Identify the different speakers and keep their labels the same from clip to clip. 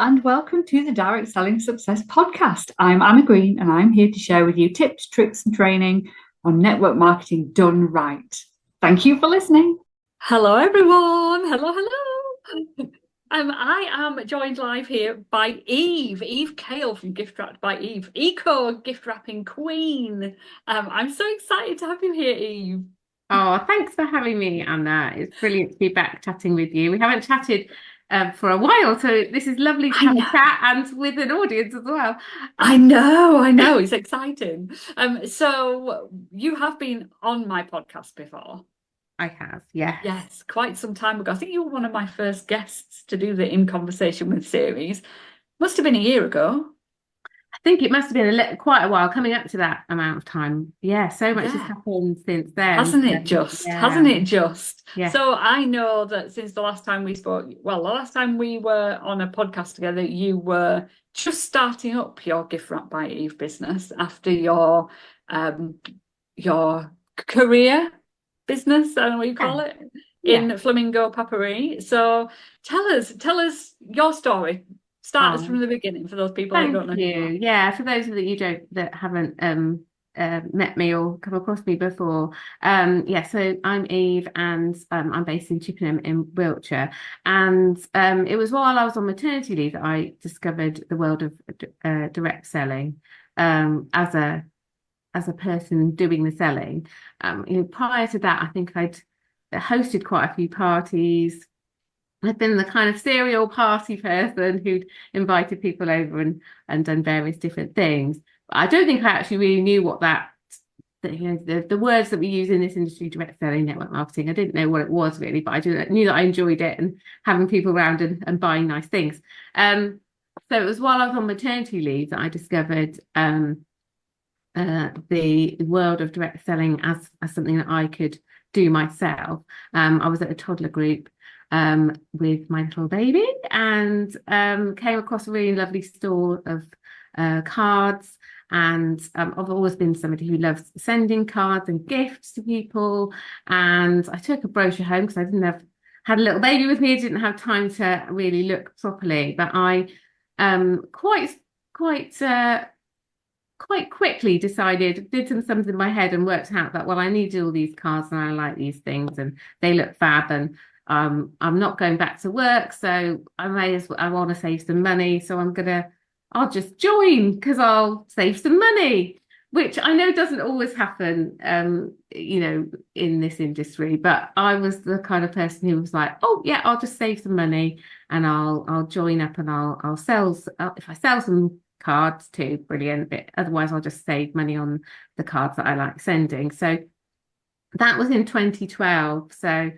Speaker 1: and welcome to the Direct Selling Success Podcast. I'm Anna Green, and I'm here to share with you tips, tricks, and training on network marketing done right. Thank you for listening.
Speaker 2: Hello, everyone. Hello. I am joined live here by Eve Cale from Giftwrapped by Eve, Eco gift wrapping queen. I'm so excited to have you here, Eve.
Speaker 3: Oh, thanks for having me, Anna. It's brilliant to be back chatting with you. We haven't chatted for a while, so this is lovely to have a chat and with an audience as well.
Speaker 2: I know. It's exciting. So you have been on my podcast before.
Speaker 3: I have, yes.
Speaker 2: Yes, quite some time ago. I think you were one of my first guests to do the In Conversation With series. Must have been a year ago.
Speaker 3: I think it must have been quite a while, coming up to that amount of time. Yeah, so much has happened since then.
Speaker 2: Hasn't it just?
Speaker 3: Yeah.
Speaker 2: So I know that since the last time we spoke, well, the last time we were on a podcast together, you were just starting up your Giftwrapped by Eve business after your career business, I don't know what you call it, in Flamingo Papery. So tell us your story. Start us from the beginning for those people that don't know.
Speaker 3: Thank you. Yeah, for those of you that haven't met me or come across me before. So I'm Eve, and I'm based in Chippenham in Wiltshire. And it was while I was on maternity leave that I discovered the world of direct selling as a person doing the selling. Prior to that, I think I'd hosted quite a few parties. I've been the kind of serial party person who'd invited people over and done various different things. But I don't think I actually really knew what the words that we use in this industry, direct selling, network marketing, I didn't know what it was really, but I knew that I enjoyed it and having people around and buying nice things. So it was while I was on maternity leave that I discovered the world of direct selling as something that I could do myself. I was at a toddler group with my little baby and came across a really lovely store of cards. And I've always been somebody who loves sending cards and gifts to people. And I took a brochure home because I had a little baby with me. I didn't have time to really look properly. But I quite quickly did some sums in my head and worked out that, well, I needed all these cards and I like these things and they look fab, and I'm not going back to work, so I want to save some money, so I'll just join because I'll save some money, which I know doesn't always happen in this industry, but I was the kind of person who was like, oh yeah, I'll just save some money and I'll join up and I'll sell, if I sell some cards too, brilliant, but otherwise I'll just save money on the cards that I like sending. So that was in 2012, so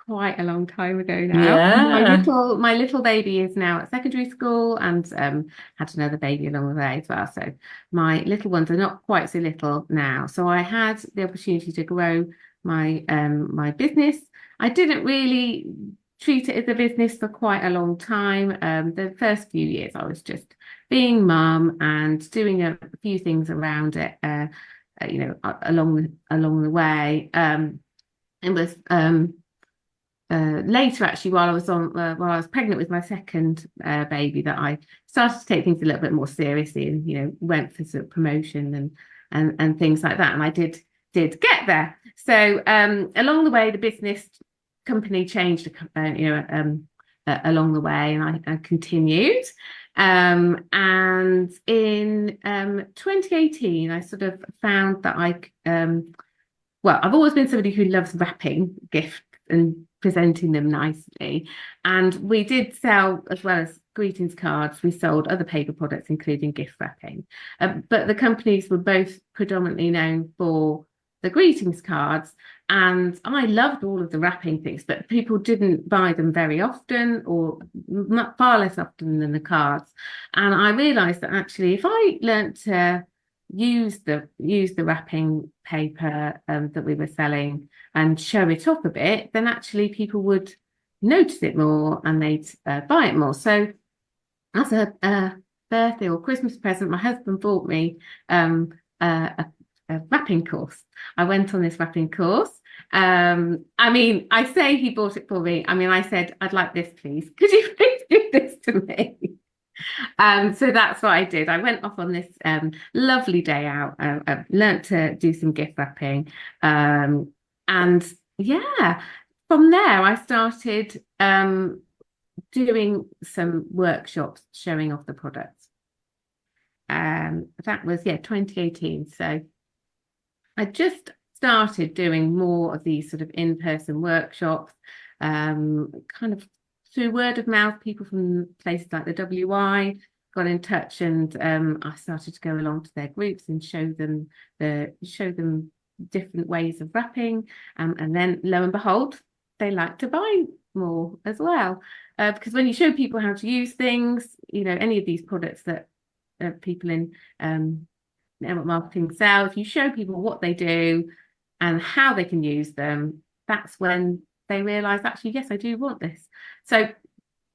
Speaker 3: quite a long time ago now. My little baby is now at secondary school and had another baby along the way as well, so my little ones are not quite so little now. So I had the opportunity to grow my my business. I didn't really treat it as a business for quite a long time. The first few years I was just being mum and doing a few things around it along the way. It was later, actually, while I was pregnant with my second baby, that I started to take things a little bit more seriously and went for sort of promotion and things like that. And I did get there. So along the way, the business company changed along the way, and I continued. And in 2018, I sort of found that I've always been somebody who loves wrapping gifts and presenting them nicely. And we did sell, as well as greetings cards, we sold other paper products, including gift wrapping. But the companies were both predominantly known for the greetings cards. And I loved all of the wrapping things, but people didn't buy them very often, or far less often than the cards. And I realised that actually, if I learnt to use the wrapping paper that we were selling and show it up a bit, then actually people would notice it more and they'd buy it more. So as a birthday or Christmas present, my husband bought me a wrapping course. I went on this wrapping course. I say he bought it for me. I said, I'd like this, please. Could you please do this to me. So that's what I did. I went off on this lovely day out. I learnt to do some gift wrapping. And yeah, from there I started doing some workshops showing off the products. That was 2018. So I just started doing more of these sort of in-person workshops, kind of through word of mouth. People from places like the WI got in touch, and I started to go along to their groups and show them different ways of wrapping, and then lo and behold, they like to buy more as well, because when you show people how to use things, any of these products that people in network marketing sell, if you show people what they do and how they can use them, that's when they realize, actually, yes, I do want this. So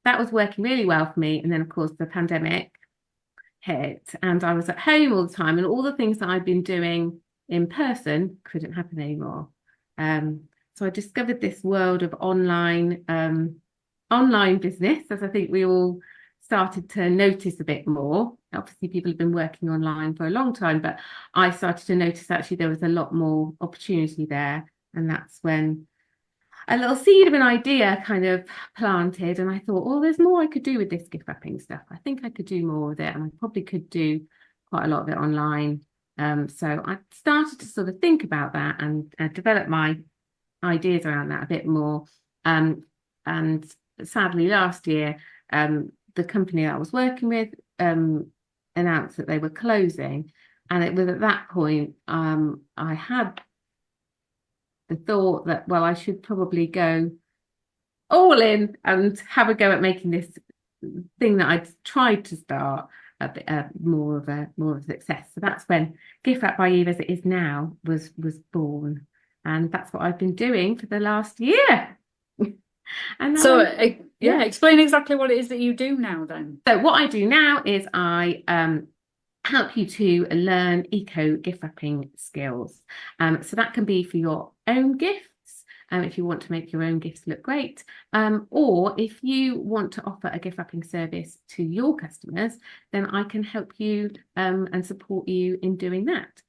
Speaker 3: that was working really well for me. And then, of course, the pandemic hit and I was at home all the time, and all the things that I'd been doing in person couldn't happen anymore. So I discovered this world of online business, as I think we all started to notice a bit more. Obviously, people have been working online for a long time, but I started to notice actually there was a lot more opportunity there. And that's when a little seed of an idea kind of planted, and I thought, well, there's more I could do with this gift wrapping stuff. I think I could do more with it, and I probably could do quite a lot of it online. So I started to sort of think about that and develop my ideas around that a bit more. And sadly, last year, the company that I was working with announced that they were closing, and it was at that point I had the thought that, well, I should probably go all in and have a go at making this thing that I'd tried to start a bit more of a success. So that's when Giftwrapped by Eve, as it is now, was born, and that's what I've been doing for the last year. And
Speaker 2: so explain exactly what it is that you do now then.
Speaker 3: So what I do now is I help you to learn eco gift wrapping skills. So that can be for your own gifts, if you want to make your own gifts look great, or if you want to offer a gift wrapping service to your customers, then I can help you and support you in doing that.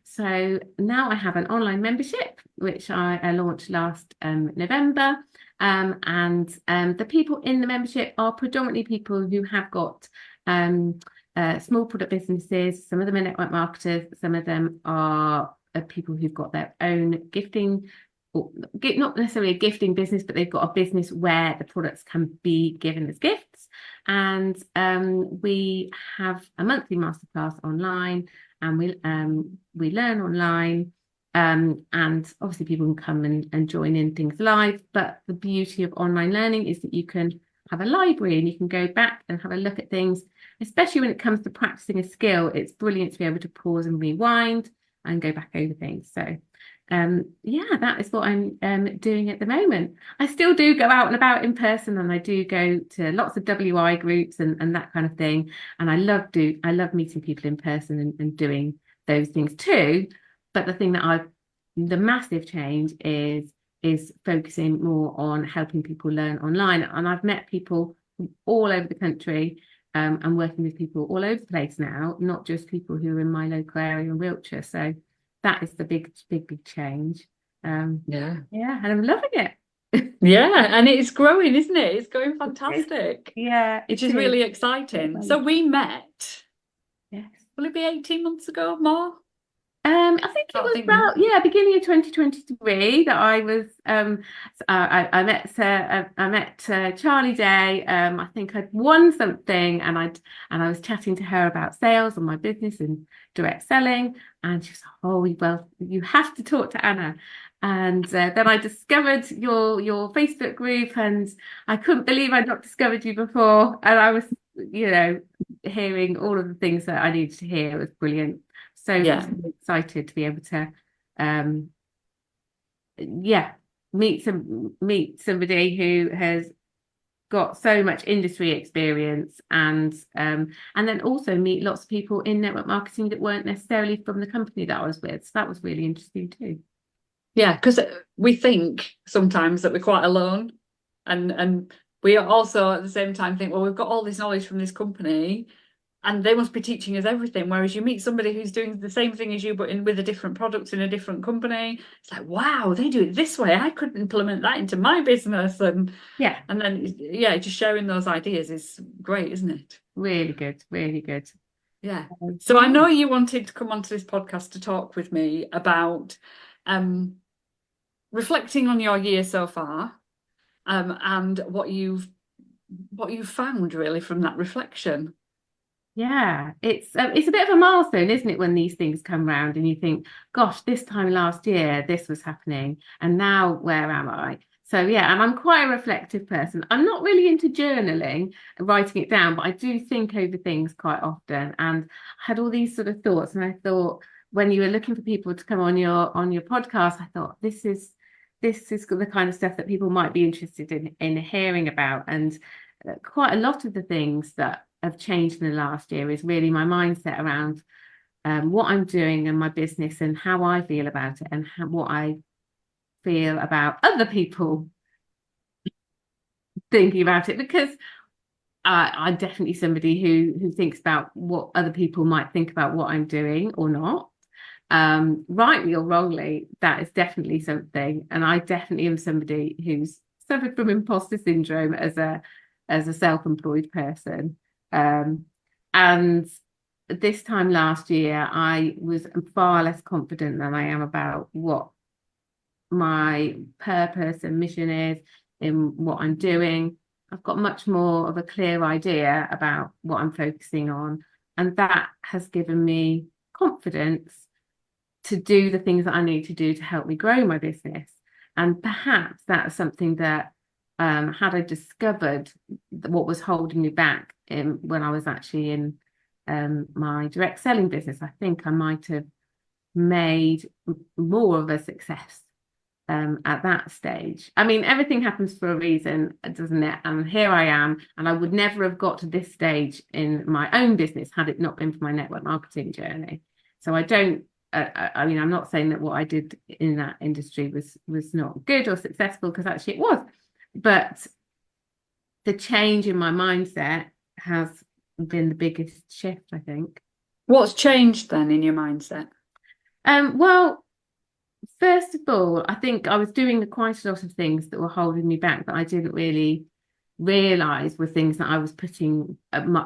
Speaker 3: So now I have an online membership, which I launched last November. And the people in the membership are predominantly people who have got small product businesses. Some of them are network marketers, some of them are people who've got their own gifting, or not necessarily a gifting business, but they've got a business where the products can be given as gifts. And we have a monthly masterclass online, and we learn online. And obviously people can come and join in things live, but the beauty of online learning is that you can have a library and you can go back and have a look at things, especially when it comes to practicing a skill. It's brilliant to be able to pause and rewind and go back over things. So that is what I'm doing at the moment. I still do go out and about in person, and I do go to lots of WI groups and that kind of thing, and I love meeting people in person and doing those things too. But the massive change is focusing more on helping people learn online. And I've met people from all over the country. I'm working with people all over the place now, not just people who are in my local area in Wiltshire. So that is the big change. And I'm loving it.
Speaker 2: Yeah, and it's growing, isn't it? It's going fantastic.
Speaker 3: Yeah,
Speaker 2: which is really exciting. So we met.
Speaker 3: Yes.
Speaker 2: Will it be 18 months ago more?
Speaker 3: I think it was about beginning of 2023 that I was I met Charlie Day. I think I'd won something, and I was chatting to her about sales and my business and direct selling, and she was like, oh, well, you have to talk to Anna. And then I discovered your Facebook group, and I couldn't believe I'd not discovered you before. And I was, hearing all of the things that I needed to hear. It was brilliant. So excited to be able to, meet somebody who has got so much industry experience, and then also meet lots of people in network marketing that weren't necessarily from the company that I was with. So that was really interesting too. Yeah,
Speaker 2: because we think sometimes that we're quite alone, and we also at the same time think, well, we've got all this knowledge from this company and they must be teaching us everything. Whereas you meet somebody who's doing the same thing as you, but with a different product in a different company. It's like, wow, they do it this way. I could implement that into my business. And then, just sharing those ideas is great, isn't it?
Speaker 3: Really good, really good.
Speaker 2: Yeah. So I know you wanted to come onto this podcast to talk with me about reflecting on your year so far, and what you've found really from that reflection.
Speaker 3: Yeah, it's a bit of a milestone, isn't it, when these things come round and you think, gosh, this time last year this was happening, and now where am I? So yeah, and I'm quite a reflective person. I'm not really into journaling, writing it down, but I do think over things quite often. And I had all these sort of thoughts, and I thought when you were looking for people to come on your podcast, I thought this is the kind of stuff that people might be interested in hearing about. And quite a lot of the things that have changed in the last year is really my mindset around what I'm doing in my business and how I feel about it, and what I feel about other people thinking about it, because I'm definitely somebody who thinks about what other people might think about what I'm doing or not. Rightly or wrongly, that is definitely something. And I definitely am somebody who's suffered from imposter syndrome as a self-employed person. And this time last year, I was far less confident than I am about what my purpose and mission is in what I'm doing. I've got much more of a clear idea about what I'm focusing on, and that has given me confidence to do the things that I need to do to help me grow my business. And perhaps that's something that had I discovered what was holding me back when I was actually in my direct selling business, I think I might have made more of a success at that stage. I mean, everything happens for a reason, doesn't it? And here I am, and I would never have got to this stage in my own business had it not been for my network marketing journey. So I don't, I mean, I'm not saying that what I did in that industry was not good or successful, because actually it was. But the change in my mindset has been the biggest shift, I think.
Speaker 2: What's changed then in your mindset?
Speaker 3: Well, first of all, I think I was doing quite a lot of things that were holding me back that I didn't really realise were things that I was putting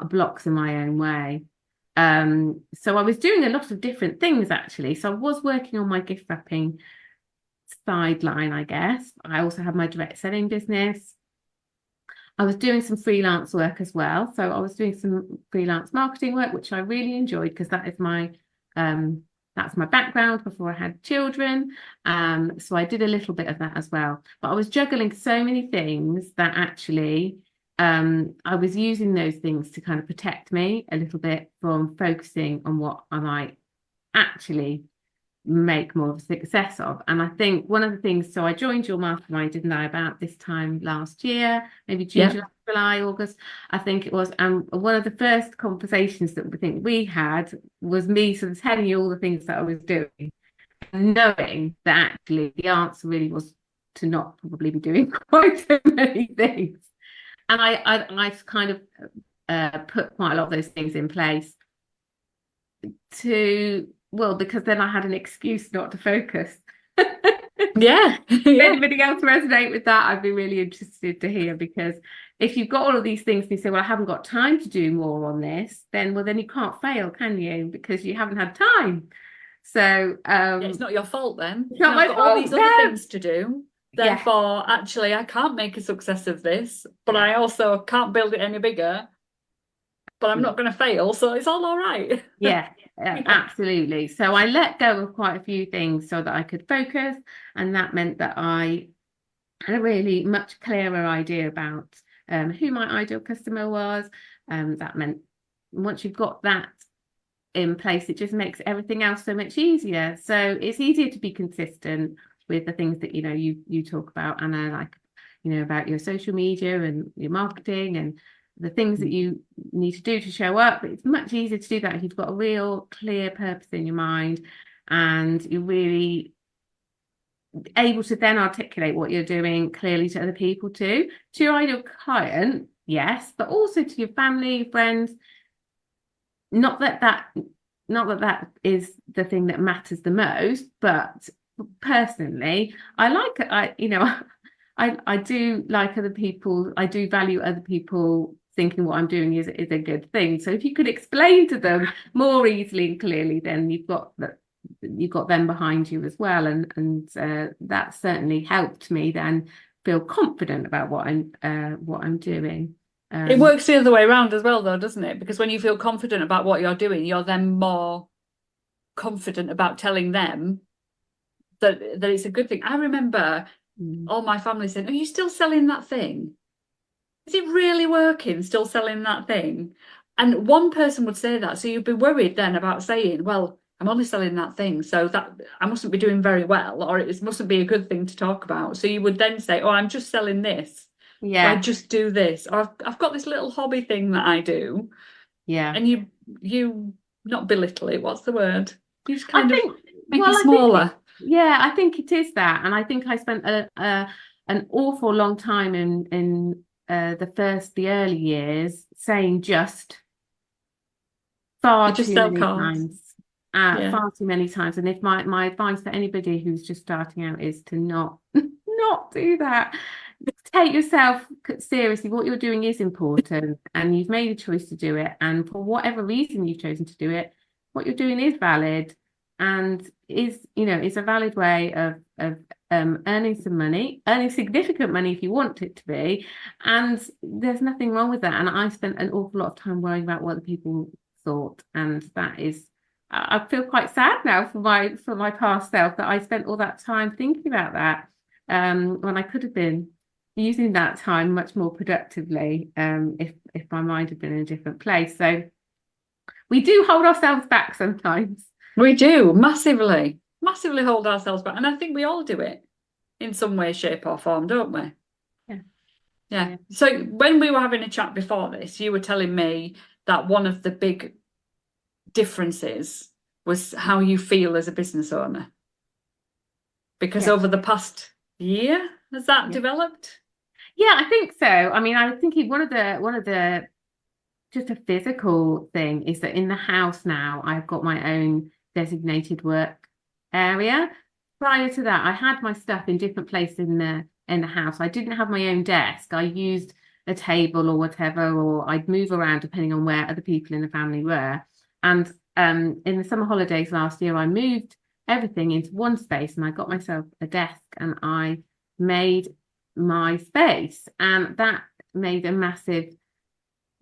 Speaker 3: blocks in my own way. So I was doing a lot of different things, actually. So I was working on my gift wrapping sideline, I guess. I also had my direct selling business. I was doing some freelance work as well. So I was doing some freelance marketing work, which I really enjoyed, because that is my that's my background before I had children. So I did a little bit of that as well. But I was juggling so many things that actually I was using those things to kind of protect me a little bit from focusing on what I might actually make more of a success of. And I think one of the things, so I joined your mastermind, didn't I, about this time last year, maybe June, July, August, I think it was. And one of the first conversations that we had was me sort of telling you all the things that I was doing, knowing that actually the answer really was to not probably be doing quite so many things. And I kind of put quite a lot of those things in place because then I had an excuse not to focus.
Speaker 2: Yeah.
Speaker 3: If anybody else resonate with that, I'd be really interested to hear, because if you've got all of these things and you say, well, I haven't got time to do more on this, then you can't fail, can you? Because you haven't had time. So
Speaker 2: it's not your fault then.
Speaker 3: It's not my fault.
Speaker 2: All these other things to do. Therefore, actually, I can't make a success of this, but I also can't build it any bigger. But I'm not going to fail, so it's all right.
Speaker 3: Yeah, absolutely. So I let go of quite a few things so that I could focus, and that meant that I had a really much clearer idea about who my ideal customer was. That meant once you've got that in place, it just makes everything else so much easier. So it's easier to be consistent with the things that you talk about, Anna, like about your social media and your marketing and the things that you need to do to show up. It's much easier to do that if you've got a real clear purpose in your mind and you're really able to then articulate what you're doing clearly to other people too, to your ideal client, yes, but also to your family, friends. Not that is the thing that matters the most, but personally, I do like other people. I do value other people thinking what I'm doing is a good thing. So if you could explain to them more easily and clearly, then you've got them behind you as well, and that certainly helped me then feel confident about what I'm doing.
Speaker 2: It works the other way around as well, though, doesn't it? Because when you feel confident about what you're doing, you're then more confident about telling them that it's a good thing. I remember all my family saying, "Are you still selling that thing? Is it really working? Still selling that thing?" And one person would say that, so you'd be worried then about saying, "Well, I'm only selling that thing, so that I mustn't be doing very well, or it mustn't be a good thing to talk about." So you would then say, "Oh, I'm just selling this.
Speaker 3: Yeah,
Speaker 2: I just do this, or I've got this little hobby thing that I do."
Speaker 3: Yeah.
Speaker 2: And you not belittle it. What's the word? You just kind of make
Speaker 3: well,
Speaker 2: it smaller.
Speaker 3: I think it is that, and I think I spent an awful long time in the early years saying just far
Speaker 2: You just
Speaker 3: too
Speaker 2: sell
Speaker 3: many
Speaker 2: cards.
Speaker 3: times.
Speaker 2: Yeah.
Speaker 3: Far too many times. And if my advice to anybody who's just starting out is to not do that. Take yourself seriously. What you're doing is important, and you've made a choice to do it. And for whatever reason you've chosen to do it, what you're doing is valid, and is a valid way of earning some money, earning significant money if you want it to be. And there's nothing wrong with that. And I spent an awful lot of time worrying about what the people thought, and that is, I feel quite sad now for my past self that I spent all that time thinking about that, when I could have been using that time much more productively, if my mind had been in a different place. So we do hold ourselves back sometimes.
Speaker 2: We do massively hold ourselves back, and I think we all do it in some way, shape, or form, don't we? Yeah. So when we were having a chat before this, you were telling me that one of the big differences was how you feel as a business owner, because over the past year, has that developed?
Speaker 3: Yeah, I think so. I mean, I think one of the just a physical thing is that in the house now, I've got my own designated work area. Prior to that, I had my stuff in different places in the house. I didn't have my own desk. I used a table or whatever, or I'd move around depending on where other people in the family were. And in the summer holidays last year, I moved everything into one space, and I got myself a desk, and I made my space, and that made a massive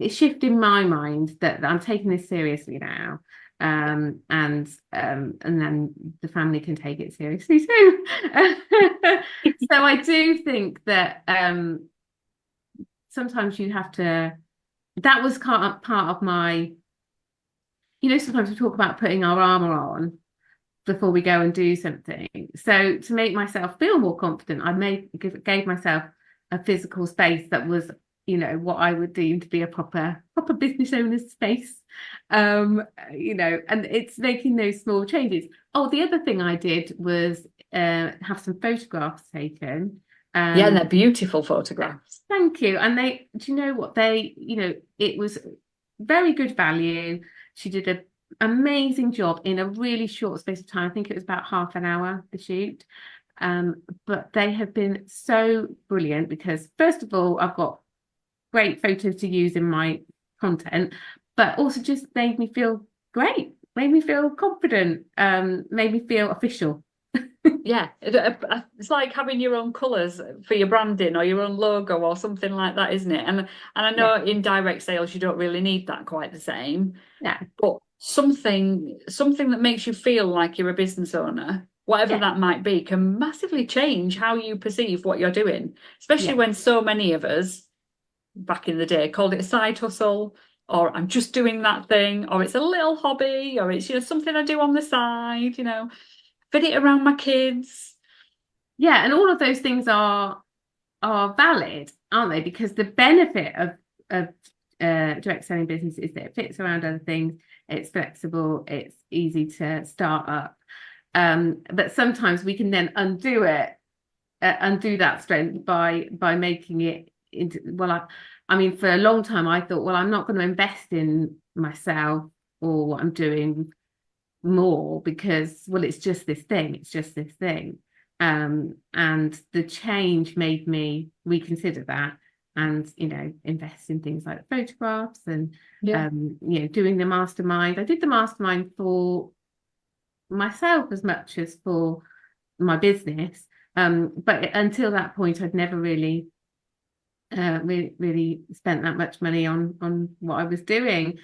Speaker 3: shift in my mind that I'm taking this seriously now, and then the family can take it seriously too. So I do think that sometimes you have to, that was part of my, sometimes we talk about putting our armor on before we go and do something. So to make myself feel more confident, I gave myself a physical space that was, what I would deem to be a proper business owner's space. And it's making those small changes. Oh, the other thing I did was have some photographs taken.
Speaker 2: Yeah, they're beautiful photographs.
Speaker 3: Thank you. And do you know what? It was very good value. She did an amazing job in a really short space of time. I think it was about half an hour, the shoot. But they have been so brilliant because, first of all, I've got great photos to use in my content, but also just made me feel great, made me feel confident, made me feel official.
Speaker 2: Yeah, it's like having your own colours for your branding or your own logo or something like that, isn't it? And I know in direct sales you don't really need that quite the same.
Speaker 3: Yeah.
Speaker 2: But something that makes you feel like you're a business owner, whatever that might be, can massively change how you perceive what you're doing, especially when so many of us back in the day called it a side hustle, or I'm just doing that thing, or it's a little hobby, or it's something I do on the side, fit it around my kids.
Speaker 3: Yeah, and all of those things are valid, aren't they? Because the benefit of direct selling business is that it fits around other things, it's flexible, it's easy to start up. But sometimes we can then undo that strength by making it into, well, I mean, for a long time I thought, well, I'm not going to invest in myself or what I'm doing more because, well, it's just this thing. And the change made me reconsider that and, invest in things like photographs and, doing the mastermind. I did the mastermind for myself as much as for my business. But until that point, I'd never really spent that much money on what I was doing.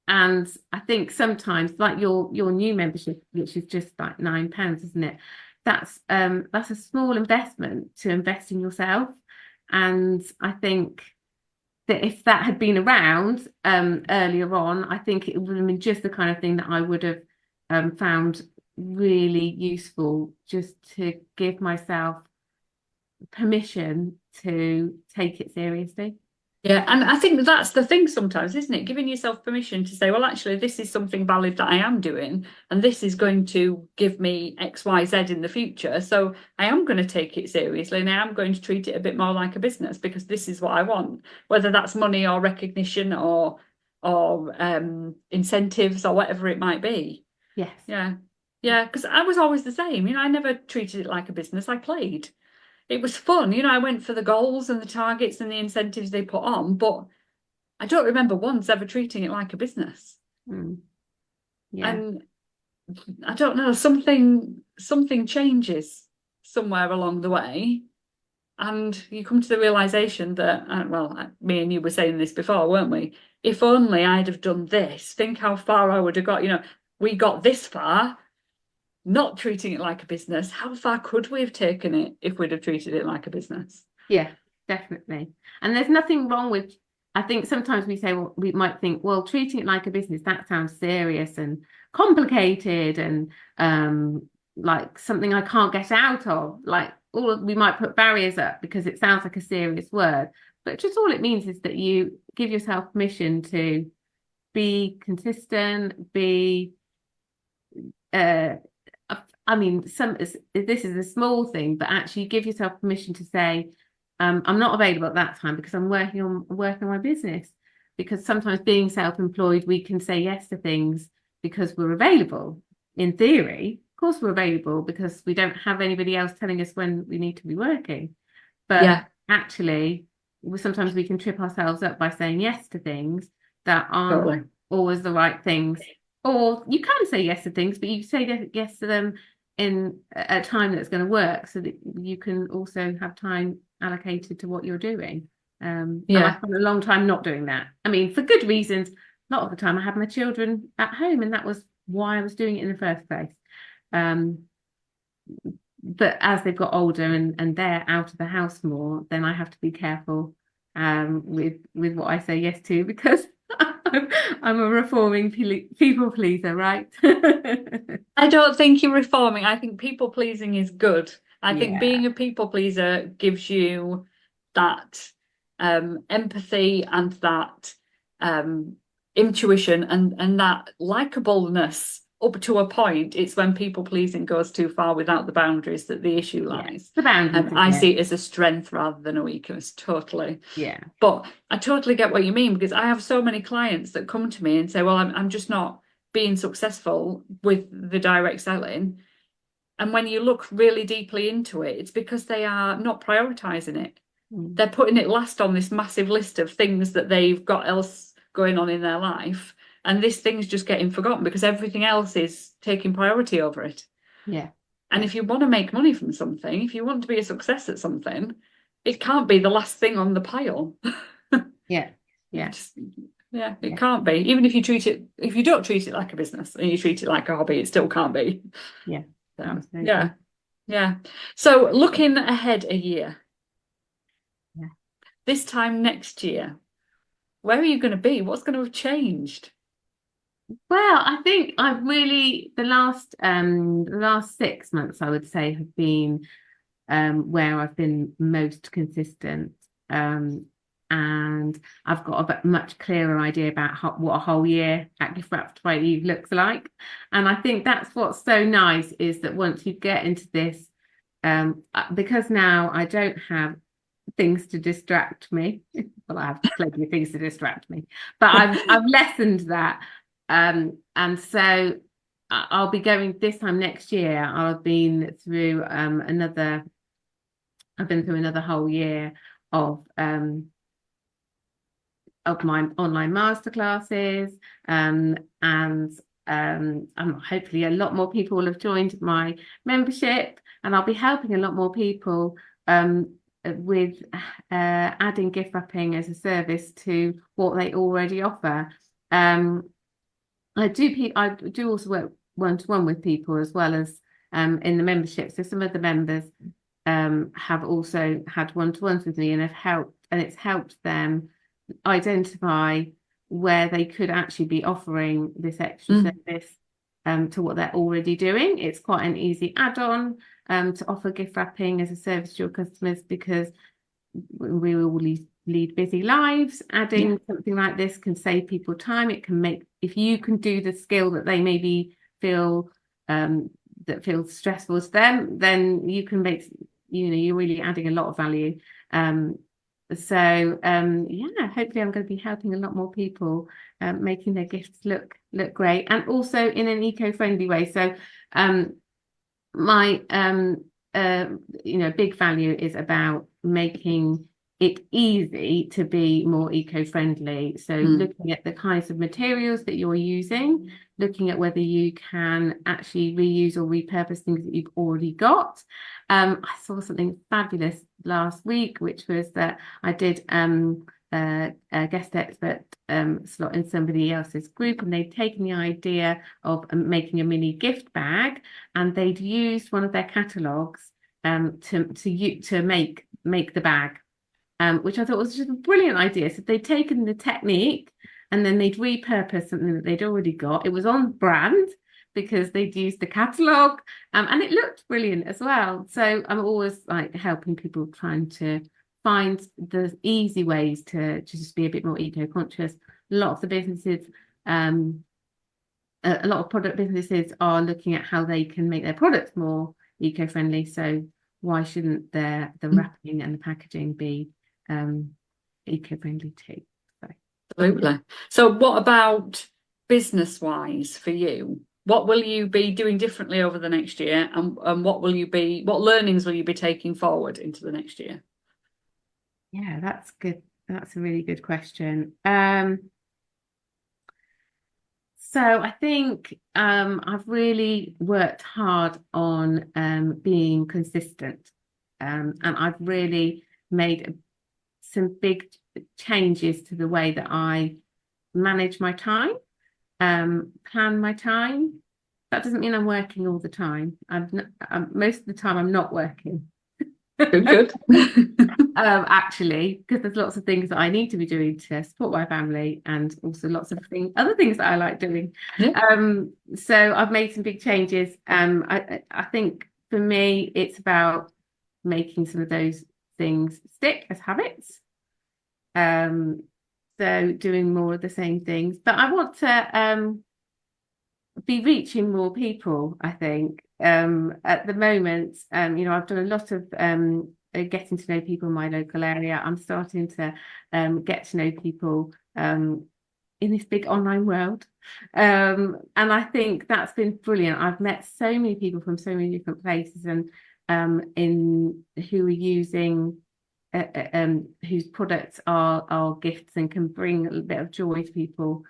Speaker 3: And I think sometimes, like your new membership, which is just like £9, isn't it? That's a small investment to invest in yourself. And I think that if that had been around earlier on, I think it would have been just the kind of thing that I would have found really useful, just to give myself permission to take it seriously.
Speaker 2: Yeah, and I think that's the thing sometimes, isn't it? Giving yourself permission to say, well, actually, this is something valid that I am doing, and this is going to give me X, Y, Z in the future. So I am going to take it seriously, and I am going to treat it a bit more like a business because this is what I want, whether that's money or recognition or incentives or whatever it might be.
Speaker 3: Yes.
Speaker 2: Yeah. Yeah, because I was always the same. I never treated it like a business. I played. It was fun. I went for the goals and the targets and the incentives they put on, but I don't remember once ever treating it like a business.
Speaker 3: Yeah.
Speaker 2: And I don't know, something changes somewhere along the way. And you come to the realization that, me and you were saying this before, weren't we? If only I'd have done this, think how far I would have got. We got this far. Not treating it like a business, how far could we have taken it if we'd have treated it like a business?
Speaker 3: Yeah, definitely. And there's nothing wrong with, I think sometimes we say, well, we might think, well, treating it like a business, that sounds serious and complicated and like something I can't get out of. Like we might put barriers up because it sounds like a serious word, but just all it means is that you give yourself permission to be consistent, this is a small thing, but actually give yourself permission to say, I'm not available at that time because I'm working on my business. Because sometimes being self-employed, we can say yes to things because we're available. In theory, of course, we're available because we don't have anybody else telling us when we need to be working. But actually, sometimes we can trip ourselves up by saying yes to things that aren't always the right things. Or you can say yes to things, but you say yes to them in a time that's going to work so that you can also have time allocated to what you're doing. And I spent a long time not doing that. I mean, for good reasons. A lot of the time I had my children at home, and that was why I was doing it in the first place. But as they've got older and they're out of the house more, then I have to be careful with what I say yes to, because I'm a reforming people pleaser, right?
Speaker 2: I don't think you're reforming. I think people pleasing is good. I think being a people pleaser gives you that empathy and that intuition and that likableness up to a point. It's when people pleasing goes too far without the boundaries that the issue lies.
Speaker 3: The boundaries.
Speaker 2: I see it as a strength rather than a weakness, totally.
Speaker 3: Yeah.
Speaker 2: But I totally get what you mean, because I have so many clients that come to me and say, well, I'm just not being successful with the direct selling. And when you look really deeply into it, it's because they are not prioritizing it. They're putting it last on this massive list of things that they've got else going on in their life. And this thing's just getting forgotten because everything else is taking priority over it.
Speaker 3: Yeah.
Speaker 2: And if you want to make money from something, if you want to be a success at something, it can't be the last thing on the pile.
Speaker 3: Yeah.
Speaker 2: It can't be. Even if you don't treat it like a business and you treat it like a hobby, it still can't be.
Speaker 3: Yeah.
Speaker 2: Yeah. So looking ahead a year.
Speaker 3: Yeah.
Speaker 2: This time next year, where are you going to be? What's going to have changed?
Speaker 3: Well, I think I've really the last 6 months, I would say, have been where I've been most consistent. and I've got a much clearer idea about what a whole year at Giftwrapped by Eve looks like. And I think that's what's so nice, is that once you get into this, because now I don't have things to distract me. Well, I have plenty of things to distract me, but I've lessened that. And so I'll be going this time next year. I've been through another whole year of my online masterclasses, and hopefully a lot more people will have joined my membership, and I'll be helping a lot more people with adding gift wrapping as a service to what they already offer. I do also work one-to-one with people, as well as in the membership. So some of the members have also had one-to-ones with me, and it's helped them identify where they could actually be offering this extra service to what they're already doing. It's quite an easy add-on to offer gift wrapping as a service to your customers, because we all lead busy lives. Adding something like this can save people time. It can make, if you can do the skill that they maybe feel that feels stressful to them, then you can make, you're really adding a lot of value. So hopefully I'm going to be helping a lot more people making their gifts look great, and also in an eco-friendly way. So my big value is about making it easy to be more eco-friendly. So looking at the kinds of materials that you're using, looking at whether you can actually reuse or repurpose things that you've already got. I saw something fabulous last week, which was that I did a guest expert slot in somebody else's group, and they'd taken the idea of making a mini gift bag, and they'd used one of their catalogues to make the bag, which I thought was just a brilliant idea. So they'd taken the technique and then they'd repurposed something that they'd already got. It was on brand because they'd used the catalogue, and it looked brilliant as well. So I'm always like helping people, trying to find the easy ways to just be a bit more eco-conscious. A lot of the businesses, a lot of product businesses are looking at how they can make their products more eco-friendly. So why shouldn't the wrapping and the packaging be eco-friendly too?
Speaker 2: Absolutely. So what about business-wise for you? What will you be doing differently over the next year, and what learnings will you be taking forward into the next year?
Speaker 3: Yeah, that's good. That's a really good question. So I think I've really worked hard on being consistent, and I've really made some big changes to the way that I manage my time, plan my time. That doesn't mean I'm working all the time. Most of the time I'm not working.
Speaker 2: Good.
Speaker 3: Actually, because there's lots of things that I need to be doing to support my family, and also lots of other things that I like doing. So I've made some big changes. I think for me it's about making some of those things stick as habits. So doing more of the same things, but I want to be reaching more people. I think at the moment, I've done a lot of getting to know people in my local area. I'm starting to get to know people in this big online world, and I think that's been brilliant. I've met so many people from so many different places, and who are using whose products are gifts and can bring a little bit of joy to people.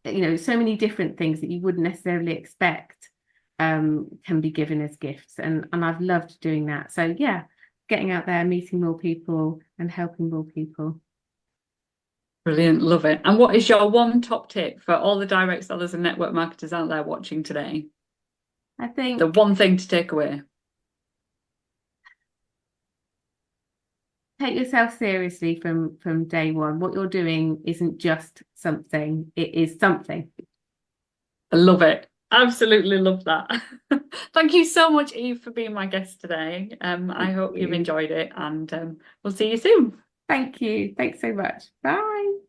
Speaker 3: So many different things that you wouldn't necessarily expect can be given as gifts, and I've loved doing that. So yeah, getting out there, meeting more people and helping more people.
Speaker 2: Brilliant, love it. And what is your one top tip for all the direct sellers and network marketers out there watching today?
Speaker 3: I think
Speaker 2: the one thing to take away.
Speaker 3: Take yourself seriously from day one. What you're doing isn't just something, it is something.
Speaker 2: I love it. Absolutely love that. Thank you so much, Eve, for being my guest today. I hope you've enjoyed it, and we'll see you soon.
Speaker 3: Thank you. Thanks so much. Bye.